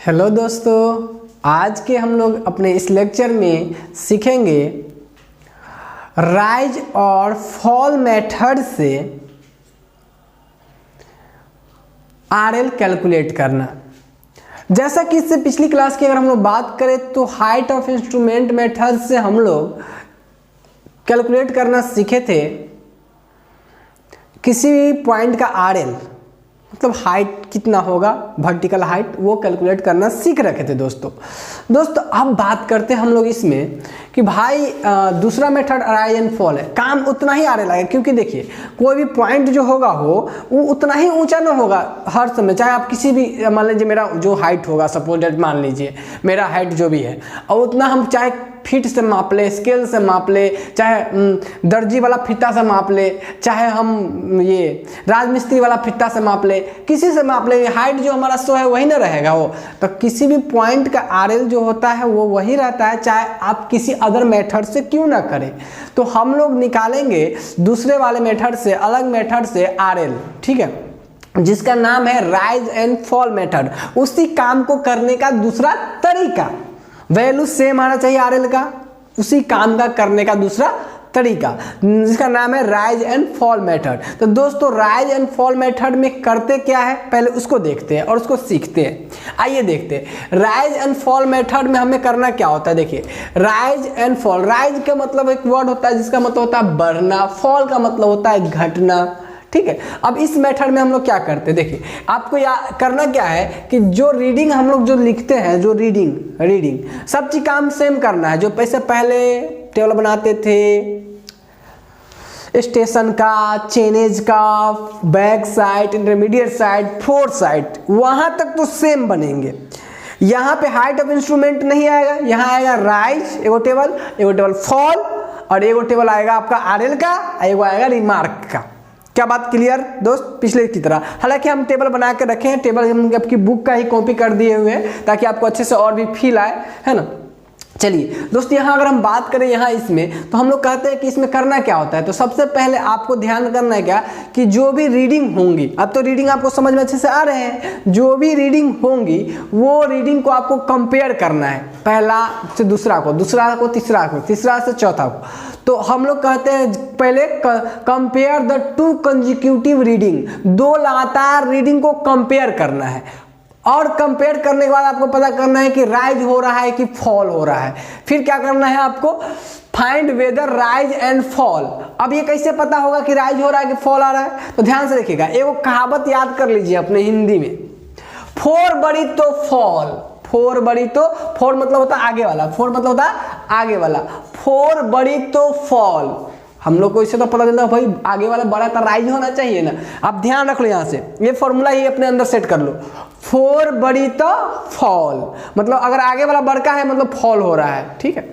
Hello दोस्तों, आज के हम लोग अपने इस लेक्चर में सीखेंगे राइज और फॉल मेथड से आरएल कैलकुलेट करना। जैसा कि इससे पिछली क्लास की अगर हम लोग बात करें तो हाइट ऑफ इंस्ट्रूमेंट मेथड से हम लोग कैलकुलेट करना सीखे थे किसी भी पॉइंट का आरएल, मतलब हाइट कितना होगा, वर्टिकल हाइट, वो कैलकुलेट करना सीख रखे थे दोस्तों। अब बात करते हैं हम लोग इसमें कि भाई दूसरा मेथड राइज एंड फॉल है, काम उतना ही आने लगा, क्योंकि देखिए कोई भी पॉइंट जो होगा वो उतना ही ऊंचा ना होगा हर समय। चाहे आप किसी भी, मान लीजिए मेरा जो हाइट होगा, सपोज डेट मान लीजिए मेरा हाइट जो भी है, और उतना हम चाहे फीट से माप ले, स्केल से माप ले, चाहे दर्जी वाला फित्ता से माप ले, चाहे हम ये राजमिस्त्री वाला फित्ता से माप ले, किसी से माप ले, हाइट जो हमारा 100 है वही ना रहेगा वो। तो किसी भी पॉइंट का आरएल जो होता है वो वही रहता है, चाहे आप किसी अदर मेथड से क्यों ना करें। तो हम लोग निकालेंगे दूसरे वाले मेथड से, अलग मेथड से आरएल, ठीक है, जिसका नाम है राइज एंड फॉल मेथड। उसी काम को करने का दूसरा तरीका, वैल्यू सेम आना चाहिए आरएल का, उसी काम का करने का दूसरा तरीका, जिसका नाम है राइज एंड फॉल मेथड। तो दोस्तों राइज एंड फॉल मेथड में करते क्या है, पहले उसको देखते हैं और उसको सीखते हैं। आइए देखते हैं राइज एंड फॉल मेथड में हमें करना क्या होता है। देखिए राइज एंड फॉल, राइज का मतलब एक वर्ड होता है जिसका मतलब होता है बढ़ना, फॉल का मतलब होता है घटना, ठीक है। अब इस मेथड में हम लोग क्या करते हैं, देखिए आपको करना क्या है कि जो रीडिंग हम लोग जो लिखते हैं, जो रीडिंग सब चीज काम सेम करना है। जो पैसे पहले टेबल बनाते थे स्टेशन का, चेनेज का, back side, intermediate side, fourth side, वहां तक तो सेम बनेंगे। यहाँ पे हाइट ऑफ इंस्ट्रूमेंट नहीं आएगा, यहाँ आएगा राइज एगो टेबल फॉल, और एगो टेबल आएगा आपका आरएल का, एगो आएगा रिमार्क का। क्या बात क्लियर दोस्त, पिछले की तरह। हालांकि हम टेबल बना के रखे हैं, टेबल हम आपकी बुक का ही कॉपी कर दिए हुए हैं ताकि आपको अच्छे से और भी फील आए, है ना। चलिए दोस्त, यहाँ अगर हम बात करें यहाँ इसमें, तो हम लोग कहते हैं कि इसमें करना क्या होता है। तो सबसे पहले आपको ध्यान करना है क्या कि जो भी रीडिंग होंगी, अब तो रीडिंग आपको समझ में अच्छे से आ रहे हैं, जो भी रीडिंग होंगी वो रीडिंग को आपको कंपेयर करना है, पहला से दूसरा को, दूसरा को तीसरा को, तीसरा से चौथा को। तो हम लोग कहते हैं पहले compare the two consecutive reading, दो लगातार रीडिंग को कंपेयर करना है, और कंपेयर करने के बाद आपको पता करना है कि राइज हो रहा है कि फॉल हो रहा है। फिर क्या करना है आपको, find weather rise and fall. अब ये कैसे पता होगा कि राइज हो रहा है कि फॉल आ रहा है, तो ध्यान से देखिएगा, एक कहावत याद कर लीजिए अपने हिंदी में, फोर बड़ी तो फॉल, फोर बड़ी तो, फोर मतलब होता है आगे वाला, फोर मतलब होता है आगे वाला, फोर बड़ी तो फॉल। हम लोग को इससे तो पता चलता है भाई आगे वाला बड़ा तो राइज होना चाहिए ना। अब ध्यान रख लो, यहाँ से ये फॉर्मूला ही अपने अंदर सेट कर लो, फोर बड़ी तो फॉल, मतलब अगर आगे वाला बड़का है मतलब फॉल हो रहा है, ठीक है।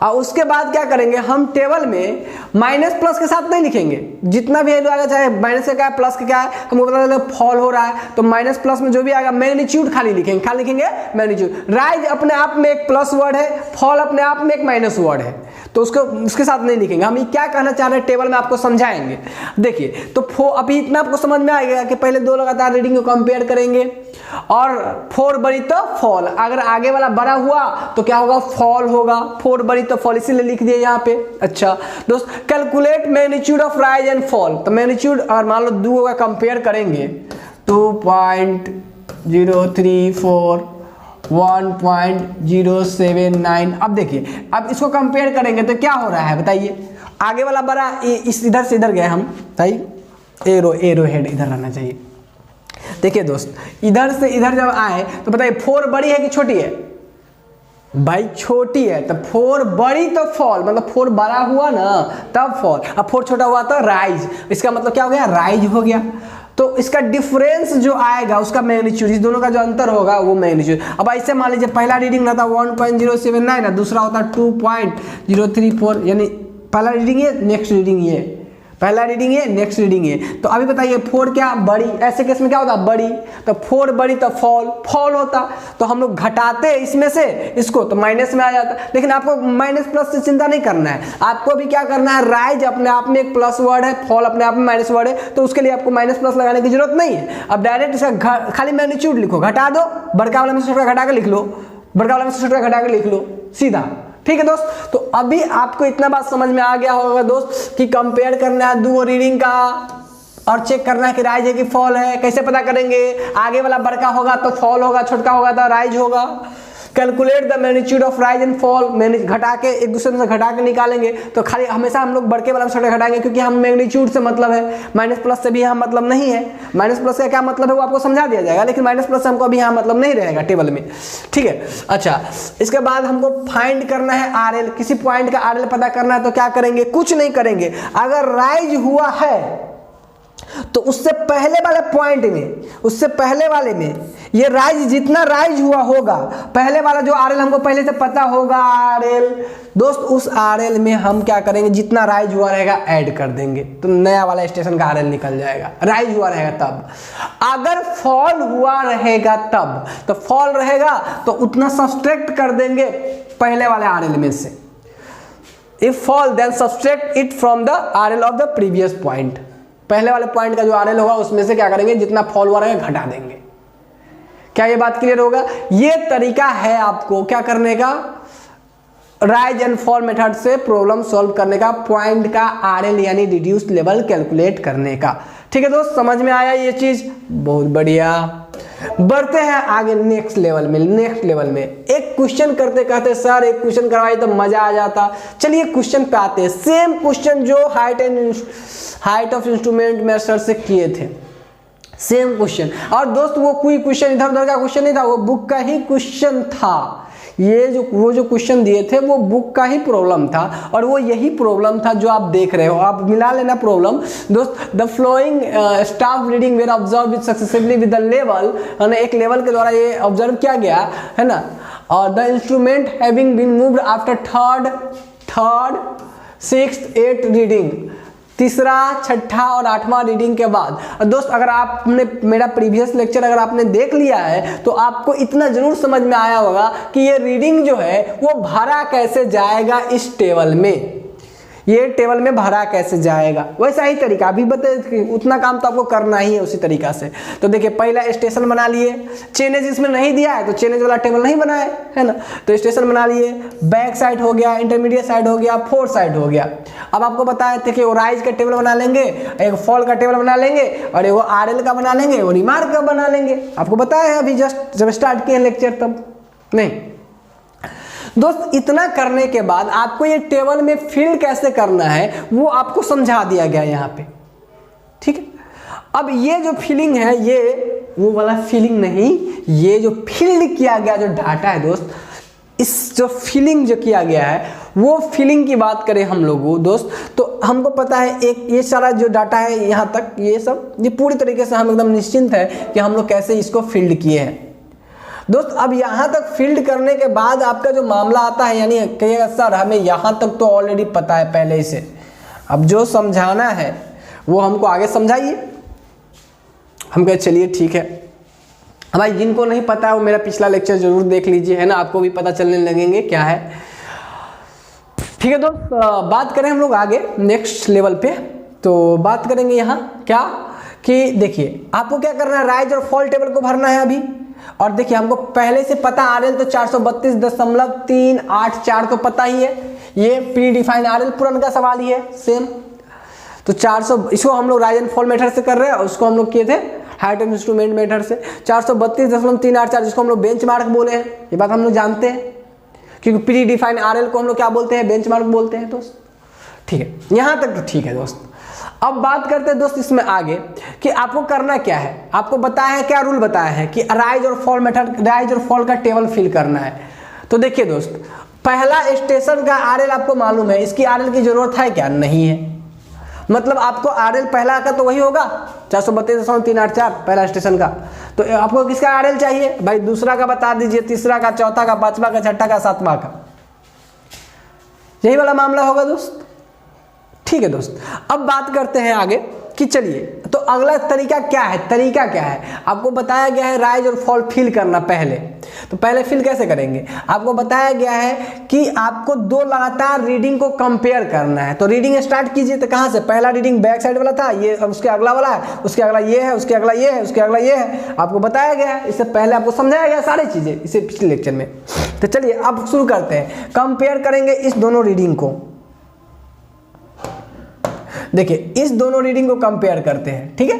और उसके बाद क्या करेंगे, हम टेबल में माइनस प्लस के साथ नहीं लिखेंगे, जितना भी वैल्यू आएगा, चाहे माइनस का क्या है प्लस का क्या है, हमको पता चला फॉल हो रहा है, तो माइनस प्लस में जो भी आएगा मैग्नीट्यूड खाली लिखेंगे, मैग्नीट्यूड। राइज अपने आप में एक प्लस वर्ड है, फॉल अपने आप में एक माइनस वर्ड है, तो उसके साथ नहीं लिखेंगे। हम ये क्या कहना चाह रहे हैं टेबल में आपको समझाएंगे। देखिए तो अभी इतना आपको समझ में आएगा कि पहले दो लगातार रीडिंग को कंपेयर करेंगे, और फोर बड़ी तो फॉल, अगर आगे वाला बड़ा हुआ तो क्या होगा, फॉल होगा, फोर बड़ी तो फॉल, इसीलिए लिख दिए यहाँ पे। अच्छा दोस्त, calculate magnitude of rise and fall. तो मैग्नीट्यूड अगर मान लो दो का कंपेयर करेंगे, 2.034 1.079। अब देखिए, अब इसको कंपेयर करेंगे तो क्या हो रहा है बताइए, आगे वाला बड़ा, इस इधर से इधर गए हम, भाई एरो हेड इधर रहना चाहिए। देखिए दोस्त, इधर से इधर जब आए तो बताइए फोर बड़ी है कि छोटी है, भाई छोटी है, तो फोर बड़ी तो फॉल, मतलब फोर बड़ा हुआ ना तब फॉल, अब फोर छोटा हुआ तो राइज, इसका मतलब क्या हो गया, राइज हो गया। तो इसका डिफरेंस जो आएगा उसका मैग्नीट्यूड, इस दोनों का जो अंतर होगा वो मैग्नीट्यूड। अब ऐसे मान लीजिए पहला रीडिंग रहता 1.079 है, दूसरा होता 2.034, यानी पहला रीडिंग ये, नेक्स्ट रीडिंग ये, पहला रीडिंग ये, नेक्स्ट रीडिंग ये। तो अभी बताइए 4 क्या बड़ी, ऐसे केस में क्या होता बड़ी, तो 4 बड़ी तो फॉल होता, तो हम लोग घटाते इसमें से इसको तो माइनस में आ जाता। लेकिन आपको माइनस प्लस से चिंता नहीं करना है, आपको भी क्या करना है, राइज अपने आप में एक प्लस वर्ड है, फॉल अपने आप में माइनस वर्ड है, तो उसके लिए आपको माइनस प्लस लगाने की जरूरत नहीं है। अब डायरेक्ट इसका खाली मैग्नीट्यूड लिखो, घटा दो, बड़का वाला में से छोटा घटा के लिख लो, बड़का वाला में से छोटा घटा के लिख लो सीधा। ठीक है दोस्त, तो अभी आपको इतना बात समझ में आ गया होगा दोस्त कि कंपेयर करना है दो रीडिंग का और चेक करना है कि राइज है कि फॉल है। कैसे पता करेंगे, आगे वाला बड़का होगा तो फॉल होगा, छोटका होगा तो राइज होगा। Calculate the magnitude of rise and fall, घटा के एक दूसरे से घटा के निकालेंगे, तो खाली हमेशा हम लोग बड़के वाला में छोटे घटाएंगे, क्योंकि हम मैग्नीट्यूड से मतलब है, माइनस प्लस से भी यहाँ मतलब नहीं है। माइनस प्लस का क्या मतलब है वो आपको समझा दिया जाएगा, लेकिन माइनस प्लस से हमको अभी यहाँ मतलब नहीं रहेगा टेबल में। ठीक है, अच्छा इसके बाद हमको फाइंड करना है आरएल, किसी पॉइंट का आरएल पता करना है, तो क्या करेंगे, कुछ नहीं करेंगे। अगर राइज हुआ है तो उससे पहले वाले पॉइंट में, उससे पहले वाले में ये राइज, जितना राइज हुआ होगा, पहले वाला जो आरएल हमको पहले से पता होगा आरएल दोस्त, उस आरएल में हम क्या करेंगे, जितना राइज हुआ रहेगा ऐड कर देंगे, तो नया वाला स्टेशन का आरएल निकल जाएगा। राइज हुआ रहेगा तब, अगर फॉल हुआ रहेगा तब, तो फॉल रहेगा तो उतना सब्सट्रैक्ट कर देंगे पहले वाले आरएल में से। If fall then subtract it from the RL of the previous point, पहले वाले पॉइंट का जो आरएल होगा उसमें से क्या करेंगे, जितना फॉल हुआ रहेगा घटा देंगे। क्या ये बात क्लियर होगा? ये तरीका है आपको क्या करने का, राइज एंड फॉल मेथड से प्रॉब्लम सॉल्व करने का, पॉइंट का आरएल यानी रिड्यूस्ड लेवल कैलकुलेट करने का। ठीक है दोस्त, समझ में आया ये चीज? बहुत बढ़िया। बढ़ते हैं आगे नेक्स्ट लेवल में। नेक्स्ट लेवल में एक क्वेश्चन करते कहते सर एक क्वेश्चन करवाई तो मजा आ जाता। चलिए क्वेश्चन पे आते हैं। सेम क्वेश्चन जो हाइट ऑफ इंस्ट्रूमेंट में सर से किए थे, सेम क्वेश्चन। और दोस्त वो कोई क्वेश्चन इधर उधर का क्वेश्चन नहीं था, वो बुक का ही क्वेश्चन था। वो जो क्वेश्चन दिए थे वो बुक का ही प्रॉब्लम था, और वो यही प्रॉब्लम था जो आप देख रहे हो। आप मिला लेना प्रॉब्लम दोस्त। The flowing staff reading were observe with successively with the level, एक लेवल के द्वारा ये ऑब्जर्व किया गया है ना। और the instrument having been moved after third 6th 8th reading, तीसरा छठा और 8वां रीडिंग के बाद। और दोस्त अगर आपने मेरा प्रीवियस लेक्चर अगर आपने देख लिया है तो आपको इतना जरूर समझ में आया होगा कि ये रीडिंग जो है वो भरा कैसे जाएगा इस टेबल में, ये टेबल में भरा कैसे जाएगा। वैसा ही तरीका अभी बताए, उतना काम तो आपको करना ही है उसी तरीका से। तो देखिए पहला स्टेशन बना लिए, चेनेज इसमें नहीं दिया है तो चेनेज वाला टेबल नहीं बनाए है ना, तो स्टेशन बना लिए। बैक साइड हो गया, इंटरमीडिएट साइड हो गया, फोर्थ साइड हो गया। अब आपको बताए थे कि राइज का टेबल बना लेंगे, एक फॉल का टेबल बना लेंगे, और एक आरएल का बना लेंगे, और रिमार्क का बना लेंगे। आपको बताया है अभी जस्ट जब स्टार्ट किए लेक्चर तब नहीं। दोस्त इतना करने के बाद आपको ये टेबल में फिल कैसे करना है वो आपको समझा दिया गया यहाँ पे। ठीक है, अब ये जो फिलिंग है ये वो वाला फिलिंग नहीं, ये जो फिल्ड किया गया जो डाटा है दोस्त, इस जो फिलिंग जो किया गया है वो फिलिंग की बात करें हम लोग दोस्त, तो हमको पता है एक ये सारा जो डाटा है यहाँ तक ये सब, ये पूरी तरीके से हम एकदम निश्चिंत है कि हम लोग कैसे इसको फिल्ड किए हैं दोस्त। अब यहाँ तक फील्ड करने के बाद आपका जो मामला आता है, यानी कहिएगा सर हमें यहाँ तक तो ऑलरेडी पता है पहले ही से, अब जो समझाना है वो हमको आगे समझाइए। हम कहे चलिए ठीक है। भाई जिनको नहीं पता है वो मेरा पिछला लेक्चर जरूर देख लीजिए, है ना, आपको भी पता चलने लगेंगे क्या है। ठीक है दोस्त, बात करें हम लोग आगे नेक्स्ट लेवल पे, तो बात करेंगे यहाँ क्या कि देखिए आपको क्या करना है, राइज और फॉल टेबल को भरना है अभी। और देखिए हमको पहले से पता आरएल तो 432.384 तो पता ही है, ये प्री डिफाइंड आरएल पुराना का सवाल ही है सेम। तो 400 इसको हम लोग राइज एंड फॉल मेथड से कर रहे हैं, और उसको हम लोग किए थे हाइट ऑफ इंस्ट्रूमेंट मेथड से। 432.384 जिसको हम लोग बेंचमार्क बोले हैं, ये बात हम लोग जानते हैं, क्योंकि प्री डिफाइंड आरएल को हम लोग क्या बोलते हैं, बेंचमार्क बोलते हैं दोस्त। ठीक है, यहाँ तक तो ठीक है दोस्त। अब बात करते हैं दोस्त इसमें आगे कि आपको करना क्या है। आपको बताया है, क्या रूल बताया है कि राइज और फॉल मेथड, राइज और फॉल का टेबल फिल करना है। तो देखिए दोस्त, पहला स्टेशन का आरएल आपको मालूम है, इसकी आरएल की जरूरत है क्या, नहीं है। मतलब आपको आरएल पहला का तो वही होगा 432.384 पहला स्टेशन का, तो आपको किसका आरएल चाहिए भाई, दूसरा का बता दीजिए, तीसरा का, चौथा का, पांचवा का, छठा का, सातवां का, यही वाला मामला होगा दोस्त। ठीक है दोस्त, अब बात करते हैं आगे कि चलिए तो अगला तरीका क्या है। तरीका क्या है, आपको बताया गया है राइज और फॉल फिल करना पहले। तो पहले फिल कैसे करेंगे, आपको बताया गया है कि आपको दो लगातार रीडिंग को कंपेयर करना है। तो रीडिंग स्टार्ट कीजिए, तो कहाँ से, पहला रीडिंग बैक साइड वाला था, ये उसके अगला वाला है, उसके अगला ये है, उसके अगला ये है, उसके अगला ये है, आपको बताया गया है। इससे पहले आपको समझाया गया सारी चीजें इसे पिछले लेक्चर में। तो चलिए अब शुरू करते हैं, कंपेयर करेंगे इस दोनों रीडिंग को। देखिए इस दोनों रीडिंग को कंपेयर करते हैं, ठीक है।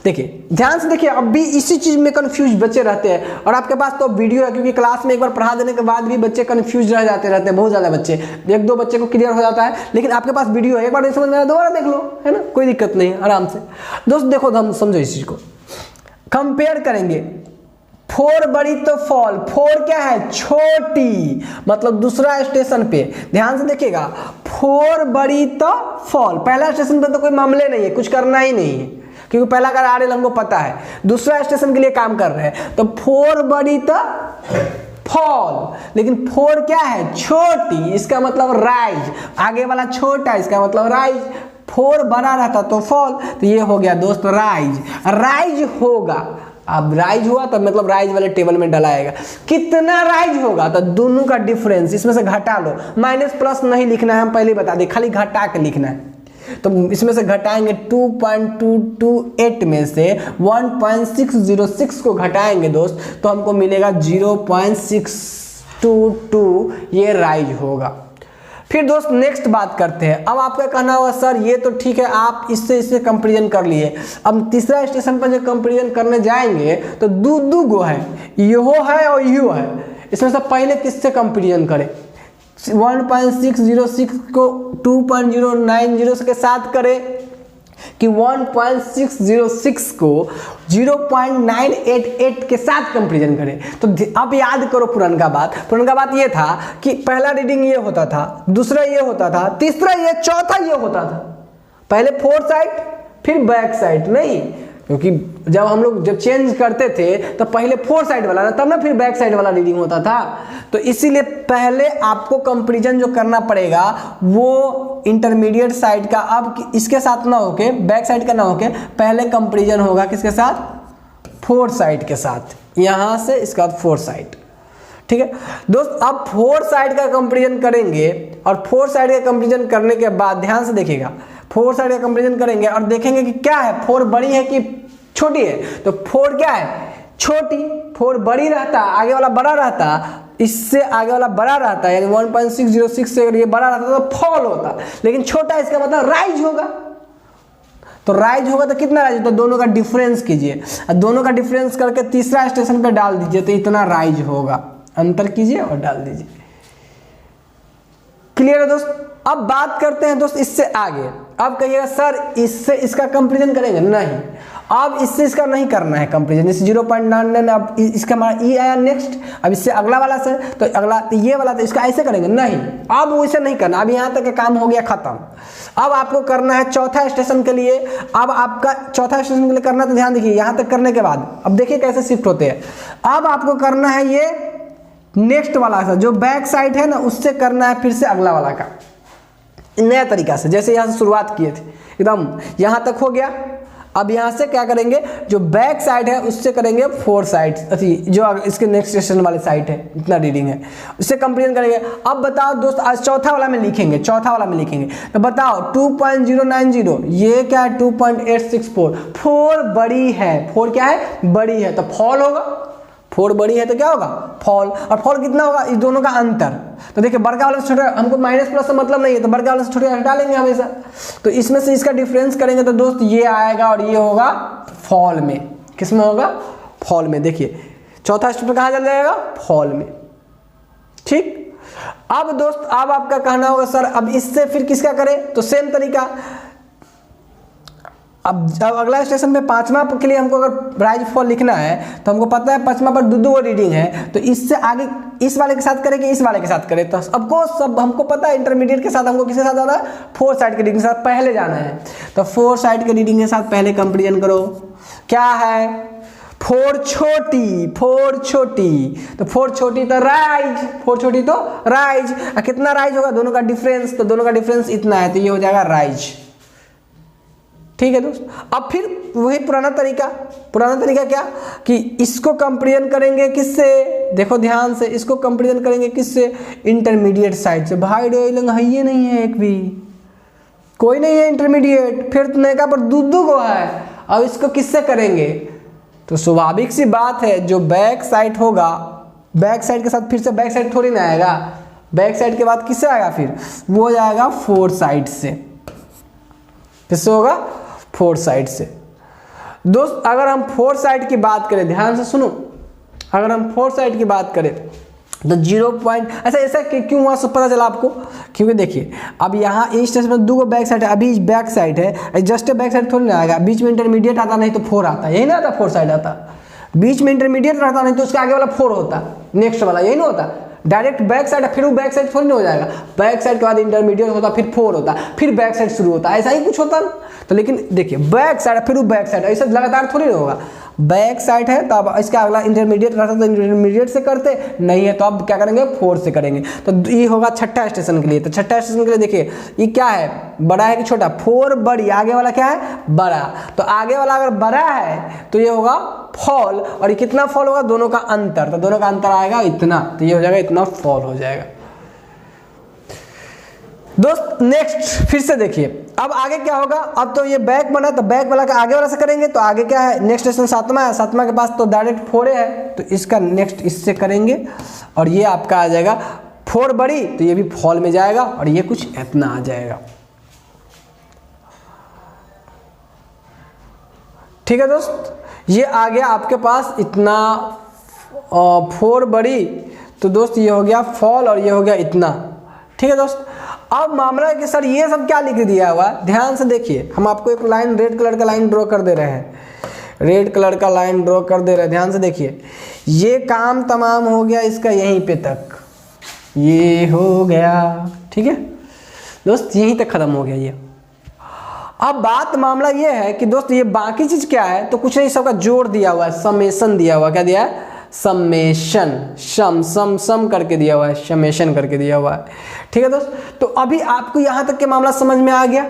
देखिए ध्यान से देखिए, अब भी इसी चीज में कंफ्यूज बच्चे रहते हैं, और आपके पास तो वीडियो है, क्योंकि क्लास में एक बार पढ़ा देने के बाद भी बच्चे कंफ्यूज रह जाते रहते हैं, बहुत ज्यादा बच्चे, एक दो बच्चे को क्लियर हो जाता है, लेकिन आपके पास वीडियो है, एक बार नहीं समझ में आया दोबारा देख लो, है ना, कोई दिक्कत नहीं, आराम से। दोस्त देखो हम समझो इस चीज को, कंपेयर करेंगे। 4 बड़ी तो फॉल, 4 क्या है, छोटी, मतलब दूसरा स्टेशन पे, ध्यान से देखिएगा, 4 बड़ी तो फॉल, पहला स्टेशन पे तो कोई मामले नहीं है, कुछ करना ही नहीं है, क्योंकि पहला का आरएल हमको पता है, दूसरा स्टेशन के लिए काम कर रहे हैं। तो 4 बड़ी तो फॉल, लेकिन 4 क्या है, छोटी, इसका मतलब राइज, आगे वाला छोटा, इसका मतलब राइज। 4 बड़ा रहता तो फॉल, तो ये हो गया दोस्त राइज। राइज होगा, अब राइज हुआ तो मतलब राइज वाले टेबल में डलाएगा। कितना राइज होगा, तो दोनों का डिफरेंस इसमें से घटा लो, माइनस प्लस नहीं लिखना है, हम पहले बता दें, खाली घटा के लिखना है। तो इसमें से घटाएंगे 2.228 में से 1.606 को घटाएंगे दोस्त, तो हमको मिलेगा 0.622, ये राइज होगा। फिर दोस्त नेक्स्ट बात करते हैं। अब आपका कहना होगा सर ये तो ठीक है, आप इससे कंपेरिजन कर लिए, अब तीसरा स्टेशन पर जो कंपेरिजन करने जाएंगे तो दो गो है, यो है और यो है, इसमें से पहले किससे कंपेरिजन करें, 1.606 को 2.090 के साथ करें कि 1.606 को 0.988 के साथ कंपेरिजन करें। तो अब याद करो पुराना बात ये था कि पहला रीडिंग ये होता था, दूसरा ये होता था, तीसरा ये, चौथा ये होता था। पहले 4 साइड फिर बैक साइड नहीं, क्योंकि जब हम लोग चेंज करते थे तो पहले 4 साइड वाला ना, तब ना फिर बैक साइड वाला रीडिंग होता था। तो इसीलिए पहले आपको कंपैरिजन जो करना पड़ेगा वो इंटरमीडिएट साइड का, अब इसके साथ ना होके, बैक साइड का ना होके, पहले कंपैरिजन होगा किसके साथ, 4 साइड के साथ, यहां से इसके बाद 4 साइड, ठीक है दोस्त। अब 4 साइड का कंपैरिजन करेंगे, और 4 साइड का कंपैरिजन करने के बाद ध्यान से देखिएगा, 4 साइड का कंपैरिजन करेंगे और देखेंगे कि क्या है, 4 बड़ी है कि छोटी है। तो 4 क्या है, छोटी, 4 बड़ी रहता, आगे वाला बड़ा रहता, इससे आगे वाला बड़ा रहता, यानी 1.606 से अगर ये बड़ा रहता तो फॉल होता, लेकिन छोटा, इसका मतलब राइज होगा। तो राइज होगा तो कितना राइज, तो दोनों का डिफरेंस कीजिए, दोनों का डिफरेंस करके तीसरा स्टेशन पे डाल दीजिए, तो इतना राइज होगा, अंतर कीजिए और डाल दीजिए। क्लियर है दोस्त। अब बात करते हैं दोस्त इससे आगे। अब कहिएगा सर इससे इसका कंपैरिजन करेंगे, नहीं, अब इससे इसका नहीं करना है कंपैरिजन, इस 0.99, अब इसका हमारा ई आया नेक्स्ट, अब इससे अगला वाला से, तो अगला तो ये वाला, तो इसका ऐसे करेंगे, नहीं, अब वैसे नहीं करना, अब यहाँ तक का काम हो गया खत्म। अब आपको करना है चौथा स्टेशन के लिए, अब आपका चौथा स्टेशन के लिए करना, तो ध्यान देखिए यहाँ तक करने के बाद अब देखिए कैसे शिफ्ट होते हैं। अब आपको करना है ये नेक्स्ट वाला सा, जो बैक साइड है ना, उससे करना है फिर से अगला वाला का, नया तरीका से, जैसे यहाँ से शुरुआत किए थे, एकदम यहाँ तक हो गया। अब यहाँ से क्या करेंगे, जो बैक साइड है उससे करेंगे 4 साइड, जो इसके नेक्स्ट स्टेशन वाले साइड है, इतना रीडिंग है, उससे कंपेरिजन करेंगे। अब बताओ दोस्त, आज चौथा वाला में लिखेंगे, तो बताओ 2.090, ये क्या है 2.864, 4 बड़ी है, 4 क्या है, बड़ी है, तो फॉल होगा, 4 बड़ी है तो क्या होगा, फॉल। और फॉल कितना होगा, इस दोनों का अंतर, तो देखिए बड़का वाले से छोटा, हमको माइनस प्लस से मतलब नहीं है, तो बड़का वाले से छोटे हटा लेंगे हमेशा, तो इसमें से इसका डिफरेंस करेंगे तो दोस्त ये आएगा, और ये होगा फॉल में, किसमें होगा, फॉल में। देखिए चौथा स्टेप कहाँ चल जाएगा, फॉल में, ठीक। अब दोस्त अब आपका कहना होगा सर अब इससे फिर किसका करें, तो सेम तरीका। अब जब अगला स्टेशन पे 5वां के लिए हमको अगर राइज फॉल लिखना है, तो हमको पता है 5वां पर दो रीडिंग है, तो इससे आगे इस वाले के साथ करें कि इस वाले के साथ करें, तो सबको सब हमको पता है इंटरमीडिएट के साथ हमको किसके साथ जाना है, 4 साइड के रीडिंग के साथ पहले जाना है। तो 4 साइड के रीडिंग के साथ पहले कंपेरिजन करो, क्या है फोर छोटी, फोर छोटी, तो फोर छोटी तो राइज, फोर छोटी तो राइज। कितना राइज होगा, दोनों का डिफरेंस, तो दोनों का डिफरेंस इतना है, तो ये हो जाएगा राइज। ठीक है दोस्त, अब फिर वही पुराना तरीका क्या कि इसको कंपेरिजन करेंगे किससे, देखो ध्यान से, इसको कंपेरिजन करेंगे किससे, इंटरमीडिएट साइड से। भाई डोइलंग है ये नहीं है, एक भी कोई नहीं है इंटरमीडिएट, फिर नेका पर दूध को है। अब इसको किससे करेंगे, तो स्वाभाविक सी बात है, जो बैक साइड होगा, बैक साइड के साथ फिर से बैक साइड थोड़ी ना आएगा, बैक साइड के बाद किससे आएगा, फिर वो हो जाएगा फोर साइड से। किससे होगा, फोर साइड से। दोस्त अगर हम फोर साइड की बात करें, ध्यान से सुनो, अगर हम फोर साइड की बात करें तो 0 पॉइंट, ऐसा क्यों हुआ सब पता चला आपको, क्योंकि देखिए अब यहाँ इस स्टेशन में 2 बैक साइड है, अभी बैक साइड है, जस्ट बैक साइड थोड़ी ना आएगा, बीच में इंटरमीडिएट आता, नहीं तो 4 आता, यही ना आता, 4 साइड आता, बीच में इंटरमीडिएट रहता, नहीं तो उसके आगे वाला 4 होता, नेक्स्ट वाला, यही ना होता। डायरेक्ट बैक साइड, फिर वो बैक साइड थोड़ी ना हो जाएगा, बैक साइड के बाद इंटरमीडिएट होता, फिर 4 होता, फिर बैक साइड शुरू होता, ऐसा ही कुछ होता ना। तो लेकिन देखिए बैक साइड फिर वो बैक साइड, ऐसा लगातार थोड़ी ना होगा। बैक साइड है तो अब इसका अगला इंटरमीडिएट रहता तो इंटरमीडिएट से करते, नहीं है तो अब क्या करेंगे, 4 से करेंगे। तो ये होगा छठा स्टेशन के लिए। तो छठा स्टेशन के लिए देखिए ये क्या है, बड़ा है कि छोटा, 4 बड़ी, आगे वाला क्या है, बड़ा। तो आगे वाला अगर बड़ा है तो ये होगा फॉल, और ये कितना फॉल होगा, दोनों का अंतर, तो दोनों का अंतर आएगा इतना, तो ये हो जाएगा इतना फॉल हो जाएगा। दोस्त नेक्स्ट फिर से देखिए, अब आगे क्या होगा, अब तो ये बैक बना, तो बैक वाला का आगे वाला से करेंगे, तो आगे क्या है, नेक्स्ट स्टेशन 7वां है, 7वां के पास तो डायरेक्ट 4 है, तो इसका नेक्स्ट इससे करेंगे, और ये आपका आ जाएगा 4 बड़ी, तो ये भी फॉल में जाएगा, और ये कुछ इतना आ जाएगा। ठीक है दोस्त, ये आ गया आपके पास इतना 4 बड़ी, तो दोस्त ये हो गया फॉल, और ये हो गया इतना। ठीक है दोस्त, अब मामला है कि सर ये सब क्या लिख दिया हुआ, ध्यान से देखिए, हम आपको एक लाइन रेड कलर का लाइन ड्रॉ कर दे रहे हैं, रेड कलर का लाइन ड्रॉ कर दे रहे हैं, ध्यान से देखिए, ये काम तमाम हो गया इसका यहीं पे तक, ये हो गया। ठीक है दोस्त, यहीं तक खत्म हो गया ये। अब बात मामला ये है कि दोस्त ये बाकी चीज क्या है, तो कुछ नहीं, सबका जोड़ दिया हुआ है, समेशन दिया हुआ, क्या दिया है, समेशन, सम करके दिया हुआ है, समेशन करके दिया हुआ है। ठीक है दोस्त, तो अभी आपको यहां तक के मामला समझ में आ गया।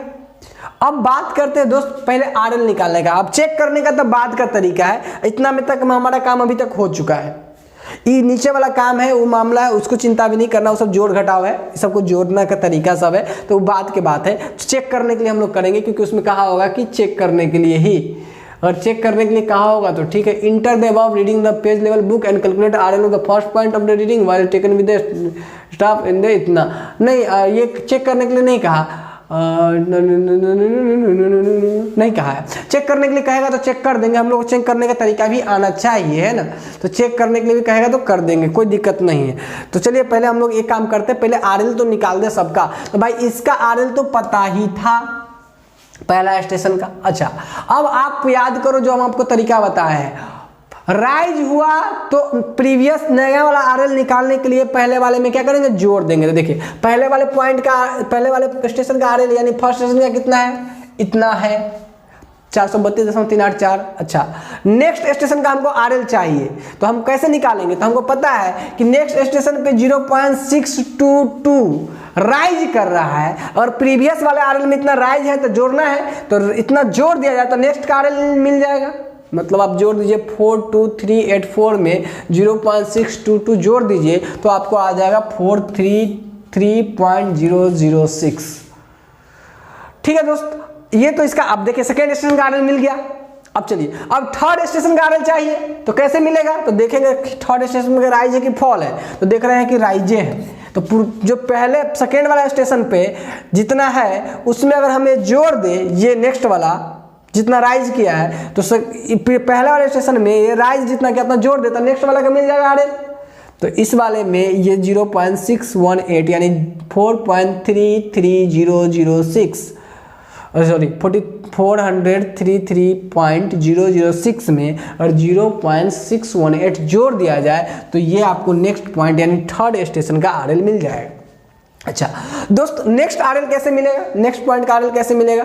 अब बात करते हैं दोस्त पहले आरएल निकालने का, अब चेक करने का तो बाद का तरीका है, इतना में तक हमारा काम अभी तक हो चुका है। ये नीचे वाला काम है, वो मामला है, उसको चिंता भी नहीं करना, वो सब जोड़ घटाव है, सबको जोड़ने का तरीका सब है, तो वो बात की बात है। चेक करने के लिए हम लोग करेंगे, क्योंकि उसमें कहा होगा कि चेक करने के लिए ही, और चेक करने के लिए कहा होगा तो ठीक है, enter the above reading the page level book and calculate RL of the first point of the reading while taken with the staff in the इतना नहीं, ये चेक करने के लिए नहीं कहा, नहीं कहा है। चेक करने के लिए कहेगा तो चेक कर देंगे हम लोग, चेक करने का तरीका भी आना चाहिए, है ना, तो चेक करने के लिए भी कहेगा तो कर देंगे, कोई दिक्कत नहीं है। तो चलिए पहले हम लोग एक काम करते हैं, पहले आरएल तो निकाल दे सबका। तो भाई इसका आरएल तो पता ही था पहला स्टेशन का। अच्छा अब आप याद करो जो हम आपको तरीका बताए हैं, राइज हुआ तो प्रीवियस नया वाला आरएल निकालने के लिए पहले वाले में क्या करेंगे, जोड़ देंगे। तो देखिए पहले वाले पॉइंट का, पहले वाले स्टेशन का आरएल यानी फर्स्ट स्टेशन का कितना है, इतना है 432.384। अच्छा नेक्स्ट स्टेशन का हमको आरएल चाहिए, तो हम कैसे निकालेंगे, तो हमको पता है कि नेक्स्ट स्टेशन पे 0.622 राइज कर रहा है, और प्रीवियस वाले आरएल में इतना राइज है, तो जोड़ना है तो इतना जोड़ दिया जाए तो नेक्स्ट का आरएल मिल जाएगा। मतलब आप जोड़ दीजिए 42384 में 0.622 जोड़ दीजिए तो आपको आ जाएगा 433.006। ठीक है दोस्त, ये तो इसका, अब देखिए सेकेंड स्टेशन का आरएल मिल गया। अब चलिए अब थर्ड स्टेशन का आरएल चाहिए, तो कैसे मिलेगा, तो देखेंगे थर्ड स्टेशन में राइज है कि फॉल है, तो देख रहे हैं कि राइजे है, तो जो पहले सेकेंड वाला स्टेशन पे जितना है उसमें अगर हमें जोड़ दे, ये नेक्स्ट वाला जितना राइज किया है, तो पहले वाले स्टेशन में ये राइज जितना किया उतना जोड़ देता, नेक्स्ट वाला का मिल जाएगा आरएल। तो इस वाले में ये 0.618 यानी 433.006 सॉरी 433.006 में और 0.618 जोड़ दिया जाए तो ये आपको नेक्स्ट पॉइंट यानी थर्ड स्टेशन का आरएल मिल जाएगा। अच्छा दोस्त, नेक्स्ट आरएल कैसे मिलेगा, नेक्स्ट पॉइंट का आरएल कैसे मिलेगा,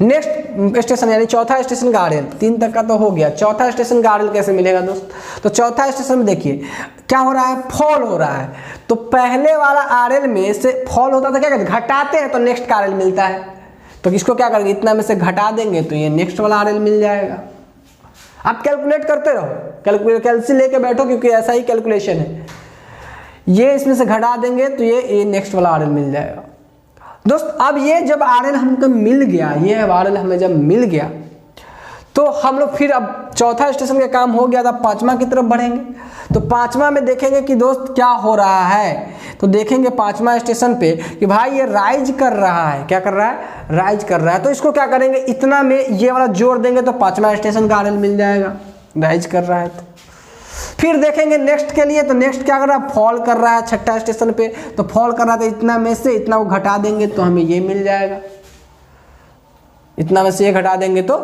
नेक्स्ट स्टेशन यानी चौथा स्टेशन का आरएल, 3 तक का तो हो गया, चौथा स्टेशन का आरएल कैसे मिलेगा दोस्त। तो चौथा स्टेशन में देखिए क्या हो रहा है, फॉल हो रहा है। तो पहले वाला आरएल में से फॉल होता था, क्या कहते हैं, घटाते हैं तो नेक्स्ट का आरएल मिलता है। तो इसको क्या करेंगे, इतना में से घटा देंगे तो ये नेक्स्ट वाला आरएल मिल जाएगा। आप कैलकुलेट करते रहो, कैलसी लेके बैठो, क्योंकि ऐसा ही कैलकुलेशन है। ये इसमें से घटा देंगे तो ये नेक्स्ट वाला आरएल मिल जाएगा। दोस्त अब ये जब आरएल हमको मिल गया, ये आरएल हमें जब मिल गया तो हम लोग फिर अब चौथा स्टेशन का काम हो गया था, पांचवा की तरफ बढ़ेंगे। तो पांचवा में देखेंगे कि दोस्त क्या हो रहा है। तो देखेंगे पांचवा स्टेशन पे कि भाई ये राइज कर रहा है, क्या कर रहा है, राइज कर रहा है। तो इसको क्या करेंगे, इतना में ये वाला जोड़ देंगे तो पांचवा स्टेशन का आरएल मिल जाएगा, राइज कर रहा है। तो फिर देखेंगे नेक्स्ट के लिए, तो नेक्स्ट क्या कर रहा है, फॉल कर रहा है छठा स्टेशन पे। तो फॉल कर रहा था, इतना में से इतना को घटा देंगे तो हमें ये मिल जाएगा, इतना में से ये घटा देंगे तो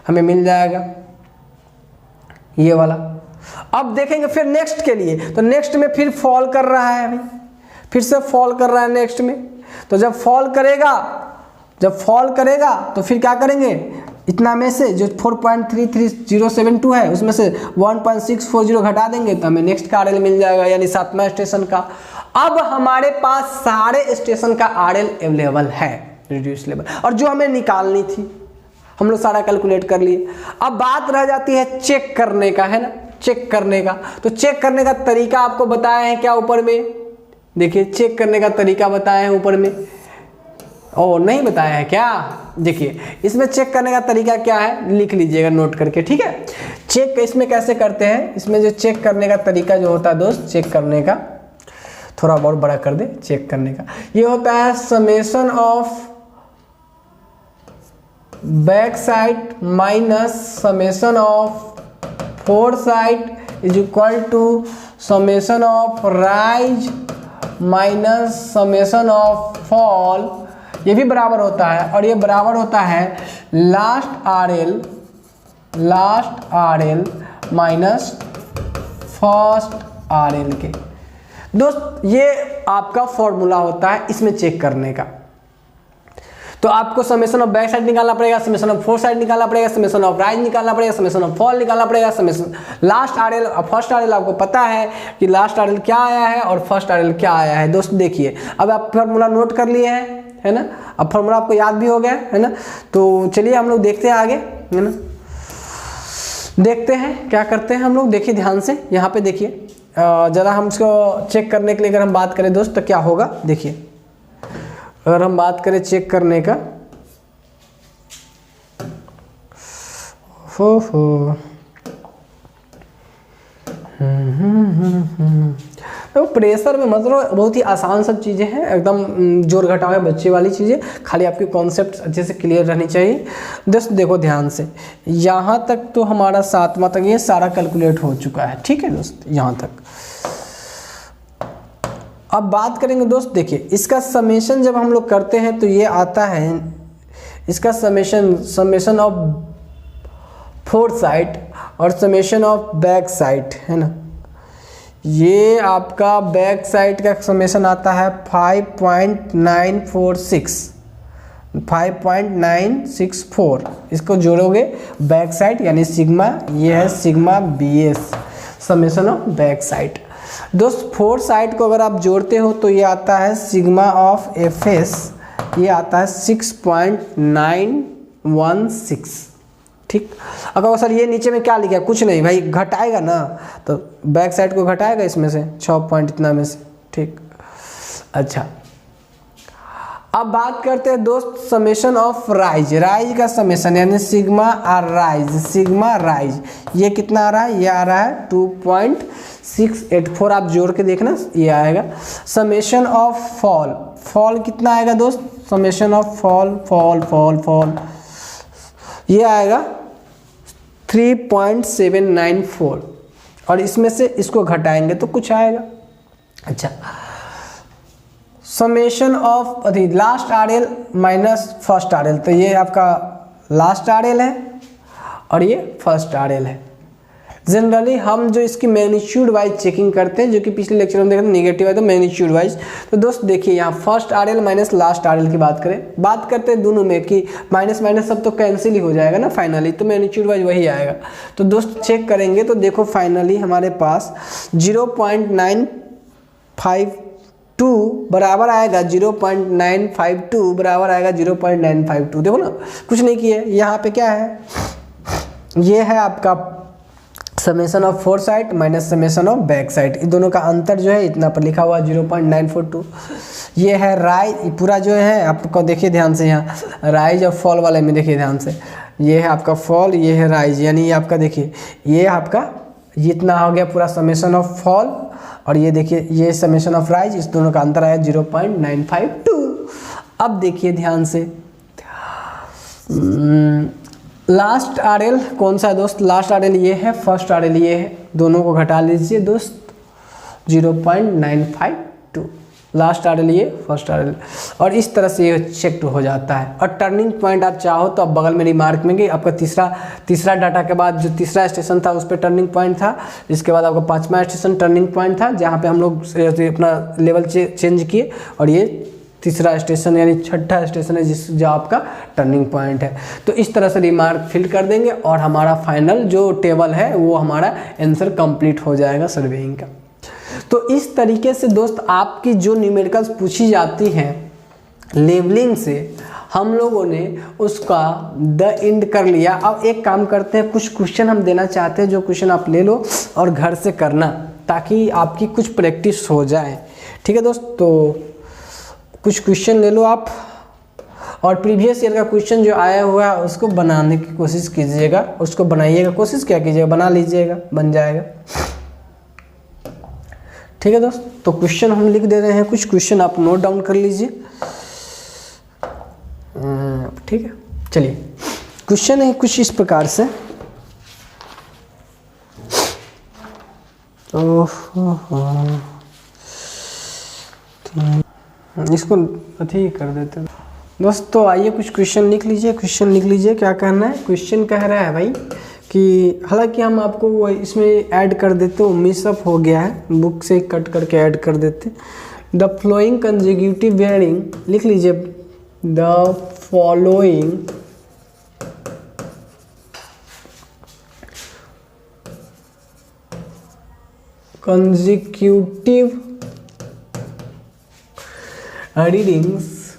हमें मिल जाएगा ये वाला। अब देखेंगे फिर नेक्स्ट के लिए, तो नेक्स्ट में फिर फॉल कर रहा है, अभी फिर से फॉल कर रहा है नेक्स्ट में। तो जब फॉल करेगा तो फिर क्या करेंगे, इतना में से जो 4.33072 है उसमें से 1.640 घटा देंगे तो हमें नेक्स्ट का आरएल मिल जाएगा, यानी 7वां स्टेशन का। अब हमारे पास सारे स्टेशन का आरएल अवेलेबल है रिड्यूस लेवल, और जो हमें निकालनी थी हम लोग सारा कैलकुलेट कर लिए। अब बात रह जाती है चेक करने का, है ना, चेक करने का। तो चेक करने का तरीका आपको बताया है क्या ऊपर में, देखिए चेक करने का तरीका बताया है ऊपर में। ओ नहीं बताया है क्या, देखिए इसमें चेक करने का तरीका क्या है, लिख लीजिएगा नोट करके, ठीक है। चेक इसमें कैसे करते हैं, इसमें जो चेक करने का तरीका जो होता है दोस्त, चेक करने का थोड़ा बहुत बड़ा कर दे, चेक करने का ये होता है summation of back side minus summation of fore side is equal to summation of rise minus summation of fall, ये भी बराबर होता है। और ये बराबर होता है last RL minus first RL के। दोस्त ये आपका फॉर्मूला होता है इसमें चेक करने का। तो आपको समेशन ऑफ बैक साइड निकालना पड़ेगा, समेशन ऑफ फोर साइड निकालना पड़ेगा, समेशन ऑफ राइज निकालना पड़ेगा, समेशन ऑफ फॉल निकालना पड़ेगा, समेशन लास्ट आरएल और फर्स्ट आरएल। आपको पता है कि लास्ट आरएल क्या आया है और फर्स्ट आरएल क्या आया है। दोस्त देखिए अब आप फॉर्मूला नोट कर लिए हैं, है ना, अब फॉर्मूला आपको याद भी हो गया है ना। तो चलिए हम लोग देखते हैं आगे, है ना, देखते हैं क्या करते हैं हम लोग। देखिए ध्यान से यहाँ पे देखिए, ज़रा हम इसको चेक करने के लिए अगर हम बात करें दोस्त तो क्या होगा, देखिए अगर हम बात करें चेक करने का, तो प्रेशर में मतलब बहुत ही आसान सब चीज़ें हैं, एकदम जोड़ घटाव बच्चे वाली चीज़ें, खाली आपके कॉन्सेप्ट अच्छे से क्लियर रहनी चाहिए। दोस्त देखो ध्यान से, यहाँ तक तो हमारा 7वां तक ये सारा कैलकुलेट हो चुका है, ठीक है दोस्त, यहाँ तक। अब बात करेंगे दोस्त, देखिए इसका समेशन जब हम लोग करते हैं तो ये आता है, इसका समेशन ऑफ फोर साइड और समेशन ऑफ बैक साइड, है ना। ये आपका बैक साइड का समेशन आता है 5.964। इसको जोड़ोगे बैक साइड यानी सिग्मा, ये है sigma BS summation of back side. दोस्त फोर साइड को अगर आप जोड़ते हो तो ये आता है सिग्मा ऑफ FS, ये आता है 6.916, ठीक। अगर सर ये नीचे में क्या लिखा है, कुछ नहीं भाई, घटाएगा ना तो बैक साइड को घटाएगा इसमें से 6 पॉइंट इतना में से, ठीक। अच्छा अब बात करते हैं दोस्त समेशन ऑफ राइज का समेशन यानी सिग्मा राइज, ये कितना आ रहा है, ये आ रहा है 2.684, आप जोड़ के देखना ये आएगा। समेशन ऑफ फॉल कितना आएगा दोस्त, समेशन ऑफ फॉल ये आएगा 3.794, और इसमें से इसको घटाएंगे तो कुछ आएगा। अच्छा summation of last RL minus first RL, तो ये आपका लास्ट आरएल है और ये फर्स्ट आरएल है। जनरली हम जो इसकी मैग्नीट्यूड वाइज चेकिंग करते हैं, जो कि पिछले लेक्चर में देखा था नेगेटिव है तो मैग्नीट्यूड वाइज। तो दोस्त देखिए यहाँ first RL minus last RL की बात करते हैं दोनों में कि माइनस माइनस सब तो कैंसिल ही हो जाएगा ना फाइनली, तो मैग्नीट्यूड वाइज वही आएगा। तो दोस्त चेक करेंगे तो देखो फाइनली हमारे पास 0.952 बराबर आएगा 0.952 बराबर आएगा 0.952। देखो ना कुछ नहीं किए, यहाँ पे क्या है, ये है आपका summation of fore side minus summation of back side, इन दोनों का अंतर जो है इतना पर लिखा हुआ 0.942। ये है राइज, पूरा जो है आपको देखिए ध्यान से, यहाँ राइज और फॉल वाले में देखिए ध्यान से, ये है आपका फॉल, ये है राइज, यानी ये आपका देखिए ये आपका इतना हो गया पूरा समेशन ऑफ फॉल, और ये देखिए ये समेशन ऑफ राइज, इस दोनों का अंतर आया 0.952। अब देखिए ध्यान से लास्ट आरएल कौन सा है दोस्त, लास्ट आरएल ये है, फर्स्ट आरएल ये है, दोनों को घटा लीजिए दोस्त 0.952, लास्ट आरएल ये फर्स्ट आरएल, और इस तरह से ये चेक हो जाता है। और टर्निंग पॉइंट आप चाहो तो आप बगल में रिमार्क में कि आपका तीसरा डाटा के बाद जो तीसरा स्टेशन था उस पर टर्निंग पॉइंट था, इसके बाद आपका 5वां स्टेशन टर्निंग पॉइंट था जहाँ पे हम लोग अपना लेवल चेंज किए, और ये तीसरा स्टेशन यानी छठा स्टेशन है जो आपका टर्निंग पॉइंट है। तो इस तरह से रिमार्क फिल कर देंगे और हमारा फाइनल जो टेबल है वो हमारा आंसर कंप्लीट हो जाएगा सर्वेइंग का। तो इस तरीके से दोस्त आपकी जो न्यूमेरिकल्स पूछी जाती हैं लेवलिंग से, हम लोगों ने उसका द एंड कर लिया। अब एक काम करते हैं, कुछ क्वेश्चन हम देना चाहते हैं, जो क्वेश्चन आप ले लो और घर से करना ताकि आपकी कुछ प्रैक्टिस हो जाए। ठीक है दोस्त, तो कुछ क्वेश्चन ले लो आप, और प्रीवियस ईयर का क्वेश्चन जो आया हुआ है उसको बनाने की कोशिश कीजिएगा, उसको बनाइएगा, कोशिश क्या कीजिएगा, बना लीजिएगा, बन जाएगा। ठीक है दोस्त, तो क्वेश्चन हम लिख दे रहे हैं, कुछ क्वेश्चन आप नोट डाउन कर लीजिए। ठीक है, चलिए क्वेश्चन है कुछ इस प्रकार से। इसको अथी कर देते हैं दोस्त। तो आइए कुछ क्वेश्चन लिख लीजिए, क्वेश्चन लिख लीजिए, क्या करना है। क्वेश्चन कह रहा है भाई कि हालांकि हम आपको इसमें ऐड कर देते, मिसअप हो गया है, बुक से कट करके ऐड कर देते। द फ्लोइंग कंजिक्यूटिव बेयरिंग लिख लीजिए, the following consecutive readings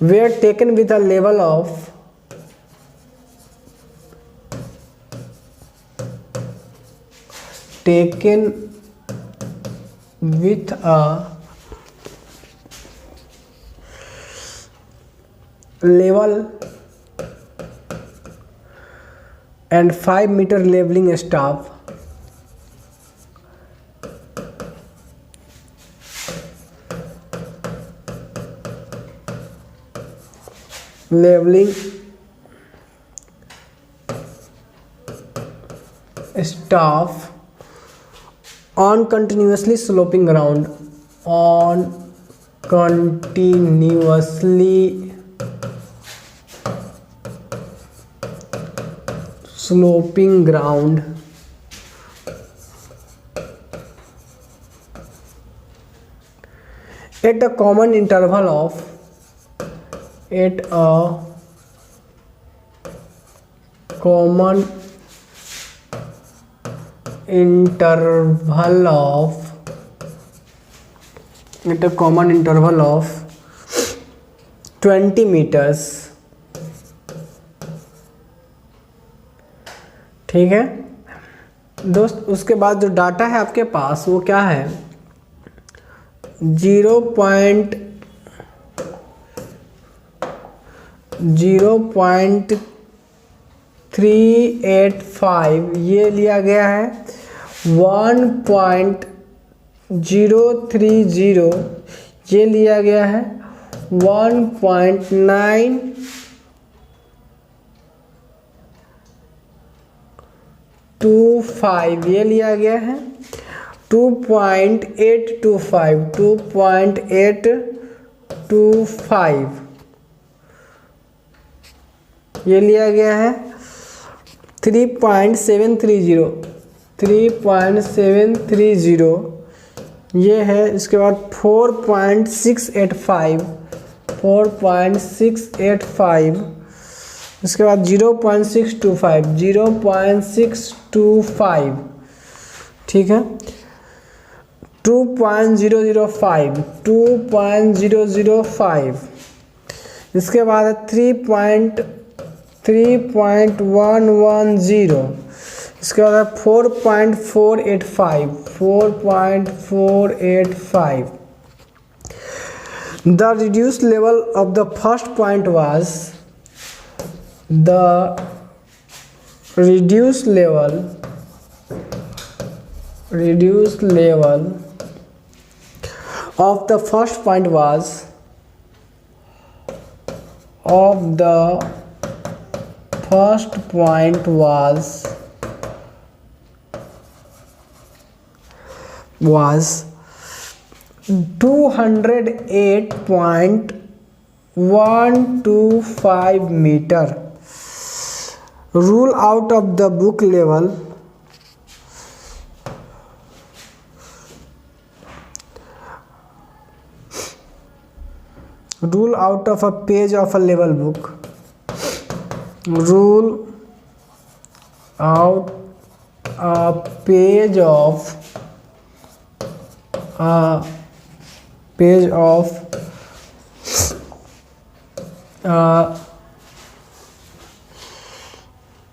were taken with a level of and 5-meter leveling staff leveling staff on continuously sloping ground, on continuously sloping ground at a common interval of at a common interval of 20 meters। ठीक है दोस्त, उसके बाद जो data है आपके पास वो क्या है, 0.385 ये लिया गया है, 1.030 ये लिया गया है, 1.925 ये लिया गया है, 2.825 ये लिया गया है 3.730 ये है। इसके बाद 4.685 इसके बाद 0.625 ठीक है। 2.005 इसके बाद है 3.110 इसके बाद है 4.485 The reduced level of the first point was reduced level of the first point was 208.125 meter. Rule out of the book level rule out of a page of a level book. Rule out a page of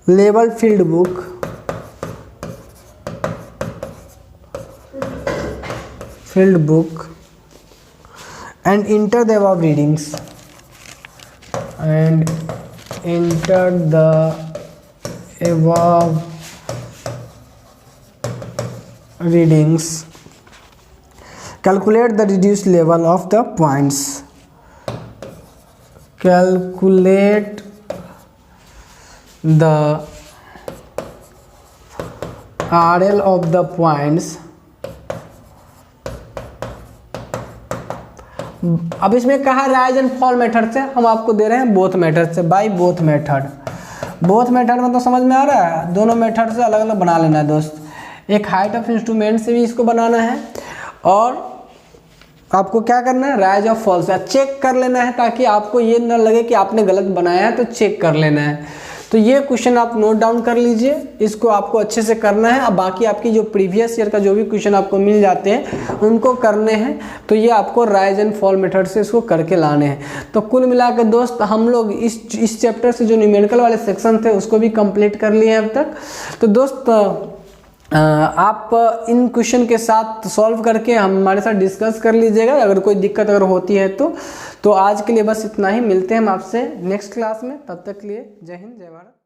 level filled book and enter the above readings calculate the reduced level of the points. Calculate the RL of the points. अब इसमें कहा rise and fall method से, हम आपको दे रहे हैं both method से, by both method में तो समझ में आ रहा है। दोनों मेथड से अलग अलग बना लेना है दोस्त। एक हाइट ऑफ इंस्ट्रूमेंट से भी इसको बनाना है और आपको क्या करना है, राइज ऑफ फॉल से चेक कर लेना है, ताकि आपको ये न लगे कि आपने गलत बनाया है, तो चेक कर लेना है। तो ये क्वेश्चन आप नोट डाउन कर लीजिए, इसको आपको अच्छे से करना है। अब बाकी आपकी जो प्रीवियस ईयर का जो भी क्वेश्चन आपको मिल जाते हैं उनको करने हैं, तो ये आपको राइज एंड फॉल मेथड से इसको करके लाने हैं। तो कुल मिलाकर दोस्त हम लोग इस चैप्टर से जो न्यूमेरिकल वाले सेक्शन थे उसको भी कंप्लीट कर लिए हैं अब तक। तो दोस्त आप इन क्वेश्चन के साथ सॉल्व करके हमारे साथ डिस्कस कर लीजिएगा, अगर कोई दिक्कत अगर होती है तो आज के लिए बस इतना ही। मिलते हैं हम आपसे नेक्स्ट क्लास में, तब तक के लिए जय हिंद जय भारत।